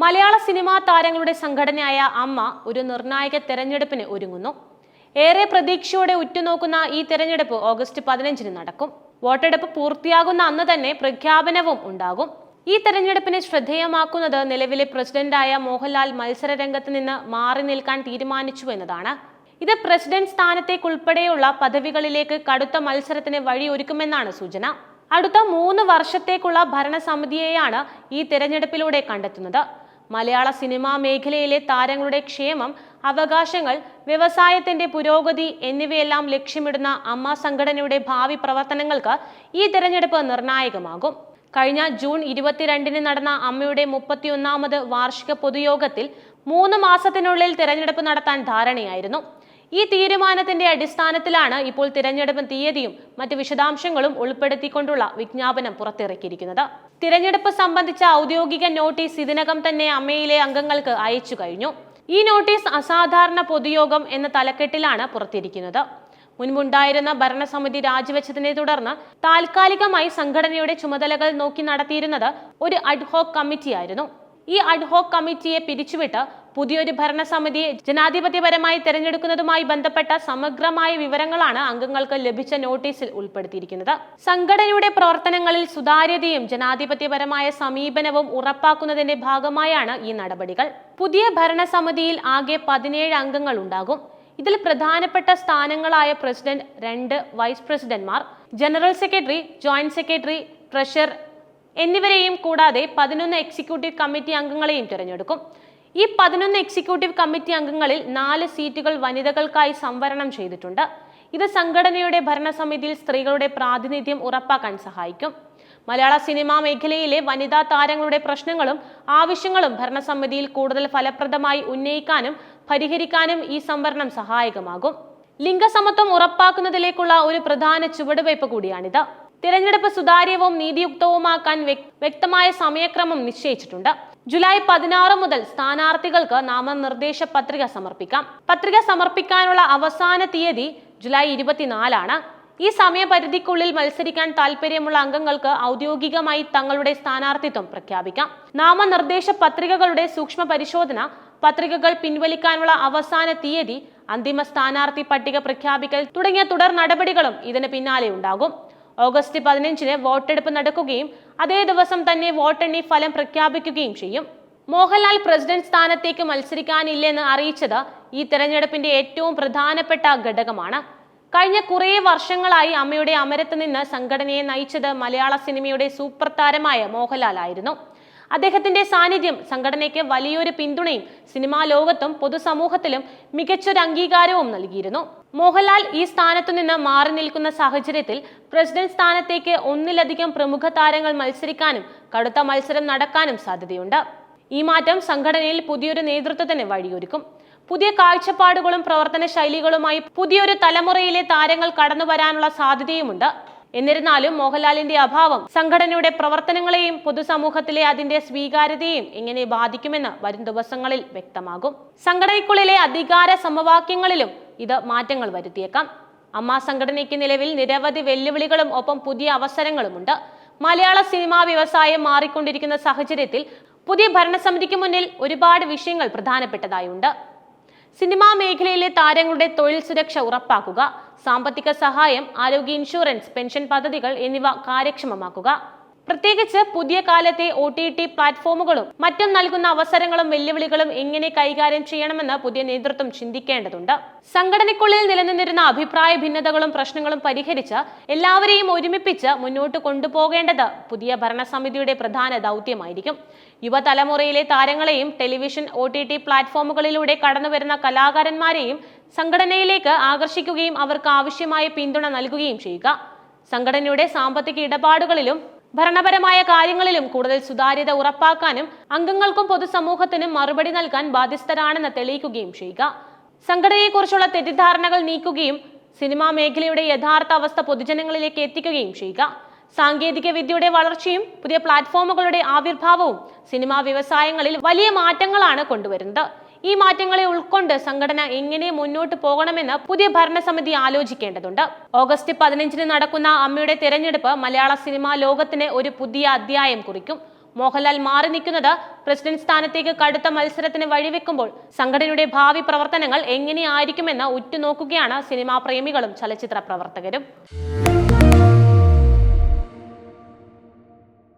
മലയാള cinema താരങ്ങളുടെ സംഘടനയായ അമ്മ ഒരു നിർണായക തെരഞ്ഞെടുപ്പിന് ഒരുങ്ങുന്നു. ഏറെ പ്രതീക്ഷയോടെ ഉറ്റുനോക്കുന്ന ഈ തെരഞ്ഞെടുപ്പ് ഓഗസ്റ്റ് 15-ന് നടക്കും. വോട്ടെടുപ്പ് പൂർത്തിയാകുന്ന അന്ന് തന്നെ പ്രഖ്യാപനവും ഉണ്ടാകും. ഈ തെരഞ്ഞെടുപ്പിനെ ശ്രദ്ധേയമാക്കുന്നത് നിലവിലെ പ്രസിഡന്റായ മോഹൻലാൽ മത്സര രംഗത്ത് നിന്ന് മാറി നിൽക്കാൻ തീരുമാനിച്ചു എന്നതാണ്. ഇത് പ്രസിഡന്റ് സ്ഥാനത്തേക്കുൾപ്പെടെയുള്ള പദവികളിലേക്ക് കടുത്ത മത്സരത്തിന് വഴിയൊരുക്കുമെന്നാണ് സൂചന. അടുത്ത 3 വർഷത്തേക്കുള്ള ഭരണസമിതിയെയാണ് ഈ തെരഞ്ഞെടുപ്പിലൂടെ കണ്ടെത്തുന്നത്. മലയാള സിനിമാ മേഖലയിലെ താരങ്ങളുടെ ക്ഷേമം, അവകാശങ്ങൾ, വ്യവസായത്തിന്റെ പുരോഗതി എന്നിവയെല്ലാം ലക്ഷ്യമിടുന്ന അമ്മ സംഘടനയുടെ ഭാവി പ്രവർത്തനങ്ങൾക്ക് ഈ തെരഞ്ഞെടുപ്പ് നിർണായകമാകും. കഴിഞ്ഞ ജൂൺ 22-ന് നടന്ന അമ്മയുടെ 31ാമത് വാർഷിക പൊതുയോഗത്തിൽ 3 മാസത്തിനുള്ളിൽ തിരഞ്ഞെടുപ്പ് നടത്താൻ ധാരണയായിരുന്നു. ഈ തീരുമാനത്തിന്റെ അടിസ്ഥാനത്തിലാണ് ഇപ്പോൾ തിരഞ്ഞെടുപ്പ് തീയതിയും മറ്റ് വിശദാംശങ്ങളും ഉൾപ്പെടുത്തിക്കൊണ്ടുള്ള വിജ്ഞാപനം പുറത്തിറക്കിയിരിക്കുന്നത്. തിരഞ്ഞെടുപ്പ് സംബന്ധിച്ച ഔദ്യോഗിക നോട്ടീസ് ഇതിനകം തന്നെ അമ്മയിലെ അംഗങ്ങൾക്ക് അയച്ചു കഴിഞ്ഞു. ഈ നോട്ടീസ് അസാധാരണ പൊതുയോഗം എന്ന തലക്കെട്ടിലാണ് പുറത്തിരിക്കുന്നത്. മുൻപുണ്ടായിരുന്ന ഭരണസമിതി രാജിവെച്ചതിനെ തുടർന്ന് താൽക്കാലികമായി സംഘടനയുടെ ചുമതലകൾ നോക്കി നടത്തിയിരുന്നത് ഒരു അഡ്ഹോക് കമ്മിറ്റിയായിരുന്നു. ഈ അഡ്ഹോക് കമ്മിറ്റിയെ പിരിച്ചുവിട്ട് പുതിയൊരു ഭരണസമിതിയെ ജനാധിപത്യപരമായി തെരഞ്ഞെടുക്കുന്നതുമായി ബന്ധപ്പെട്ട സമഗ്രമായ വിവരങ്ങളാണ് അംഗങ്ങൾക്ക് ലഭിച്ച നോട്ടീസിൽ ഉൾപ്പെടുത്തിയിരിക്കുന്നത്. സംഘടനയുടെ പ്രവർത്തനങ്ങളിൽ സുതാര്യതയും ജനാധിപത്യപരമായ സമീപനവും ഉറപ്പാക്കുന്നതിന്റെ ഭാഗമായാണ് ഈ നടപടികൾ. പുതിയ ഭരണസമിതിയിൽ ആകെ 17 അംഗങ്ങൾ ഉണ്ടാകും. ഇതിൽ പ്രധാനപ്പെട്ട സ്ഥാനങ്ങളായ പ്രസിഡന്റ്, 2 വൈസ് പ്രസിഡന്റ്മാർ, general secretary, joint secretary, treasurer എന്നിവരെയും കൂടാതെ 11 എക്സിക്യൂട്ടീവ് കമ്മിറ്റി അംഗങ്ങളെയും തിരഞ്ഞെടുക്കും. ഈ 11 എക്സിക്യൂട്ടീവ് കമ്മിറ്റി അംഗങ്ങളിൽ 4 സീറ്റുകൾ വനിതകൾക്കായി സംവരണം ചെയ്തിട്ടുണ്ട്. ഇത് സംഘടനയുടെ ഭരണസമിതിയിൽ സ്ത്രീകളുടെ പ്രാതിനിധ്യം ഉറപ്പാക്കാൻ സഹായിക്കും. മലയാള സിനിമാ മേഖലയിലെ വനിതാ താരങ്ങളുടെ പ്രശ്നങ്ങളും ആവശ്യങ്ങളും ഭരണസമിതിയിൽ കൂടുതൽ ഫലപ്രദമായി ഉന്നയിക്കാനും പരിഹരിക്കാനും ഈ സംവരണം സഹായകമാകും. ലിംഗസമത്വം ഉറപ്പാക്കുന്നതിലേക്കുള്ള ഒരു പ്രധാന ചുവടുവയ്പ് കൂടിയാണിത്. തിരഞ്ഞെടുപ്പ് സുതാര്യവും നീതിയുക്തവുമാക്കാൻ വ്യക്തമായ സമയക്രമം നിശ്ചയിച്ചിട്ടുണ്ട്. ജൂലൈ 16 മുതൽ സ്ഥാനാർത്ഥികൾക്ക് നാമനിർദ്ദേശ പത്രിക സമർപ്പിക്കാം. പത്രിക സമർപ്പിക്കാനുള്ള അവസാന തീയതി ജൂലൈ 24 ഈ സമയപരിധിക്കുള്ളിൽ മത്സരിക്കാൻ താല്പര്യമുള്ള അംഗങ്ങൾക്ക് ഔദ്യോഗികമായി തങ്ങളുടെ സ്ഥാനാർത്ഥിത്വം പ്രഖ്യാപിക്കാം. നാമനിർദ്ദേശ പത്രികകളുടെ സൂക്ഷ്മ പരിശോധന, പത്രികകൾ പിൻവലിക്കാനുള്ള അവസാന തീയതി, അന്തിമ സ്ഥാനാർത്ഥി പട്ടിക പ്രഖ്യാപിക്കൽ തുടങ്ങിയ തുടർ നടപടികളും ഇതിന് പിന്നാലെ ഉണ്ടാകും. ഓഗസ്റ്റ് 15-ന് വോട്ടെടുപ്പ് നടക്കുകയും അതേ ദിവസം തന്നെ വോട്ടെണ്ണി ഫലം പ്രഖ്യാപിക്കുകയും ചെയ്യും. മോഹൻലാൽ പ്രസിഡന്റ് സ്ഥാനത്തേക്ക് മത്സരിക്കാനില്ലെന്ന് അറിയിച്ചത് ഈ തെരഞ്ഞെടുപ്പിന്റെ ഏറ്റവും പ്രധാനപ്പെട്ട ഘടകമാണ്. കഴിഞ്ഞ കുറേ വർഷങ്ങളായി അമ്മയുടെ അമരത്ത് നിന്ന് സംഘടനയെ നയിച്ചത് മലയാള സിനിമയുടെ സൂപ്പർ താരമായ മോഹൻലാൽ ആയിരുന്നു. അദ്ദേഹത്തിന്റെ സാന്നിധ്യം സംഘടനയ്ക്ക് വലിയൊരു പിന്തുണയും സിനിമാ ലോകത്തും പൊതുസമൂഹത്തിലും മികച്ചൊരു അംഗീകാരവും നൽകിയിരുന്നു. മോഹൻലാൽ ഈ സ്ഥാനത്തു നിന്ന് മാറി നിൽക്കുന്ന സാഹചര്യത്തിൽ പ്രസിഡന്റ് സ്ഥാനത്തേക്ക് 1-ലധികം പ്രമുഖ താരങ്ങൾ മത്സരിക്കാനും കടുത്ത മത്സരം നടക്കാനും സാധ്യതയുണ്ട്. ഈ മാറ്റം സംഘടനയിൽ പുതിയൊരു നേതൃത്വത്തിന് വഴിയൊരുക്കും. പുതിയ കാഴ്ചപ്പാടുകളും പ്രവർത്തന ശൈലികളുമായി പുതിയൊരു തലമുറയിലെ താരങ്ങൾ കടന്നു വരാനുള്ള സാധ്യതയുമുണ്ട്. എന്നിരുന്നാലും മോഹൻലാലിന്റെ അഭാവം സംഘടനയുടെ പ്രവർത്തനങ്ങളെയും പൊതുസമൂഹത്തിലെ അതിന്റെ സ്വീകാര്യതയെയും എങ്ങനെ ബാധിക്കുമെന്ന് വരും ദിവസങ്ങളിൽ വ്യക്തമാകും. സംഘടനയ്ക്കുള്ളിലെ അധികാര സമവാക്യങ്ങളിലും ഇത് മാറ്റങ്ങൾ വരുത്തിയേക്കാം. അമ്മ സംഘടനയ്ക്ക് നിലവിൽ നിരവധി വെല്ലുവിളികളും ഒപ്പം പുതിയ അവസരങ്ങളുമുണ്ട്. മലയാള സിനിമാ വ്യവസായം മാറിക്കൊണ്ടിരിക്കുന്ന സാഹചര്യത്തിൽ പുതിയ ഭരണസമിതിക്ക് മുന്നിൽ ഒരുപാട് വിഷയങ്ങൾ പ്രധാനപ്പെട്ടതായുണ്ട്. സിനിമാ മേഖലയിലെ താരങ്ങളുടെ തൊഴിൽ സുരക്ഷ ഉറപ്പാക്കുക, സാമ്പത്തിക സഹായം, ആരോഗ്യ ഇൻഷുറൻസ്, പെൻഷൻ പദ്ധതികൾ എന്നിവ കാര്യക്ഷമമാക്കുക. പ്രത്യേകിച്ച് പുതിയ കാലത്തെ OTT പ്ലാറ്റ്ഫോമുകളും മറ്റും നൽകുന്ന അവസരങ്ങളും വെല്ലുവിളികളും എങ്ങനെ കൈകാര്യം ചെയ്യണമെന്ന് പുതിയ നേതൃത്വം ചിന്തിക്കേണ്ടതുണ്ട്. സംഘടനയ്ക്കുള്ളിൽ നിലനിന്നിരുന്ന അഭിപ്രായ ഭിന്നതകളും പ്രശ്നങ്ങളും പരിഹരിച്ച് എല്ലാവരെയും ഒരുമിപ്പിച്ച് മുന്നോട്ട് കൊണ്ടുപോകേണ്ടത് പുതിയ ഭരണസമിതിയുടെ പ്രധാന ദൗത്യമായിരിക്കും. യുവതലമുറയിലെ താരങ്ങളെയും ടെലിവിഷൻ, OTT പ്ലാറ്റ്ഫോമുകളിലൂടെ കടന്നുവരുന്ന കലാകാരന്മാരെയും സംഘടനയിലേക്ക് ആകർഷിക്കുകയും അവർക്ക് ആവശ്യമായ പിന്തുണ നൽകുകയും ചെയ്യുക. സംഘടനയുടെ സാമ്പത്തിക ഇടപാടുകളിലും ഭരണപരമായ കാര്യങ്ങളിലും കൂടുതൽ സുതാര്യത ഉറപ്പാക്കാനും അംഗങ്ങൾക്കും പൊതുസമൂഹത്തിനും മറുപടി നൽകാൻ ബാധ്യസ്ഥരാണെന്ന് തെളിയിക്കുകയും ചെയ്യുക. സംഘടനയെക്കുറിച്ചുള്ള തെറ്റിദ്ധാരണകൾ നീക്കുകയും സിനിമാ മേഖലയുടെ യഥാർത്ഥ അവസ്ഥ പൊതുജനങ്ങളിലേക്ക് എത്തിക്കുകയും ചെയ്യുക. സാങ്കേതിക വിദ്യയുടെ വളർച്ചയും പുതിയ പ്ലാറ്റ്ഫോമുകളുടെ ആവിർഭാവവും സിനിമാ വ്യവസായങ്ങളിൽ വലിയ മാറ്റങ്ങളാണ് കൊണ്ടുവരുന്നത്. ഈ മാറ്റങ്ങളെ ഉൾക്കൊണ്ട് സംഘടന എങ്ങനെ മുന്നോട്ട് പോകണമെന്ന് പുതിയ ഭരണസമിതി ആലോചിക്കേണ്ടതുണ്ട്. ഓഗസ്റ്റ് 15-ന് നടക്കുന്ന അമ്മയുടെ തെരഞ്ഞെടുപ്പ് മലയാള സിനിമാ ലോകത്തിന് ഒരു പുതിയ അധ്യായം കുറിക്കും. മോഹൻലാൽ മാറി നിൽക്കുന്നത് പ്രസിഡന്റ് സ്ഥാനത്തേക്ക് കടുത്ത മത്സരത്തിന് വഴിവെക്കുമ്പോൾ സംഘടനയുടെ ഭാവി പ്രവർത്തനങ്ങൾ എങ്ങനെയായിരിക്കുമെന്ന് ഉറ്റുനോക്കുകയാണ് സിനിമാ പ്രേമികളും ചലച്ചിത്ര പ്രവർത്തകരും.